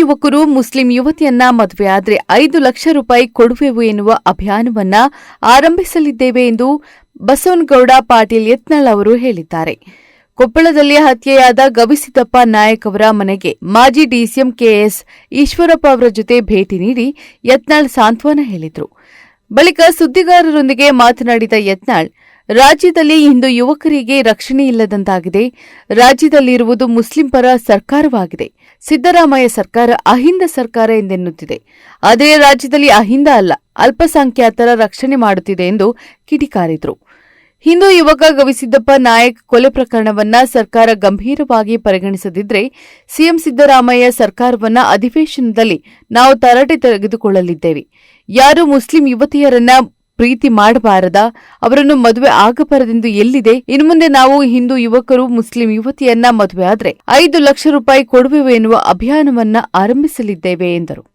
ಯುವಕರು ಮುಸ್ಲಿಂ ಯುವತಿಯನ್ನ ಮದುವೆಯಾದರೆ 5 ಲಕ್ಷ ರೂಪಾಯಿ ಕೊಡುವೆವು ಎನ್ನುವ ಅಭಿಯಾನವನ್ನ ಆರಂಭಿಸಲಿದ್ದೇವೆ ಎಂದು ಬಸವನಗೌಡ ಪಾಟೀಲ್ ಯತ್ನಾಳ್ ಅವರು ಹೇಳಿದ್ದಾರೆ. ಕೊಪ್ಪಳದಲ್ಲಿ ಹತ್ಯೆಯಾದ ಗವಿಸಿದ್ದಪ್ಪ ನಾಯಕ್ ಅವರ ಮನೆಗೆ ಮಾಜಿ ಡಿಸಿಎಂ ಕೆಎಸ್ ಈಶ್ವರಪ್ಪ ಅವರ ಜೊತೆ ಭೇಟಿ ನೀಡಿ ಯತ್ನಾಳ್ ಸಾಂತ್ವನ ಹೇಳಿದರು. ಬಳಿಕ ಸುದ್ದಿಗಾರರೊಂದಿಗೆ ಮಾತನಾಡಿದ ಯತ್ನಾಳ್, ರಾಜ್ಯದಲ್ಲಿ ಇಂದು ಯುವಕರಿಗೆ ರಕ್ಷಣೆ ಇಲ್ಲದಂತಾಗಿದೆ. ರಾಜ್ಯದಲ್ಲಿರುವುದು ಮುಸ್ಲಿಂ ಪರ ಸರ್ಕಾರವಾಗಿದೆ. ಸಿದ್ದರಾಮಯ್ಯ ಸರ್ಕಾರ ಅಹಿಂದ ಸರ್ಕಾರ ಎಂದೆನ್ನುತ್ತಿದೆ. ಆದರೆ ರಾಜ್ಯದಲ್ಲಿ ಅಹಿಂದ ಅಲ್ಲ, ಅಲ್ಪಸಂಖ್ಯಾತರ ರಕ್ಷಣೆ ಮಾಡುತ್ತಿದೆ ಎಂದು ಕಿಡಿಕಾರಿದರು. ಹಿಂದೂ ಯುವಕ ಗವಿಸಿದ್ದಪ್ಪ ನಾಯಕ್ ಕೊಲೆ ಪ್ರಕರಣವನ್ನ ಸರ್ಕಾರ ಗಂಭೀರವಾಗಿ ಪರಿಗಣಿಸದಿದ್ರೆ ಸಿಎಂ ಸಿದ್ದರಾಮಯ್ಯ ಸರ್ಕಾರವನ್ನ ಅಧಿವೇಶನದಲ್ಲಿ ನಾವು ತರಾಟೆ ತೆಗೆದುಕೊಳ್ಳಲಿದ್ದೇವೆ. ಯಾರು ಮುಸ್ಲಿಂ ಯುವತಿಯರನ್ನ ಪ್ರೀತಿ ಮಾಡಬಾರದಾ, ಅವರನ್ನು ಮದುವೆ ಆಗಬಾರದೆಂದು ಎಲ್ಲಿದೆ? ಇನ್ನು ಮುಂದೆ ನಾವು ಹಿಂದೂ ಯುವಕರು ಮುಸ್ಲಿಂ ಯುವತಿಯನ್ನ ಮದುವೆ ಆದರೆ 5 ಲಕ್ಷ ರೂಪಾಯಿ ಕೊಡುವೆವು ಎನ್ನುವ ಅಭಿಯಾನವನ್ನ ಆರಂಭಿಸಲಿದ್ದೇವೆ ಎಂದರು.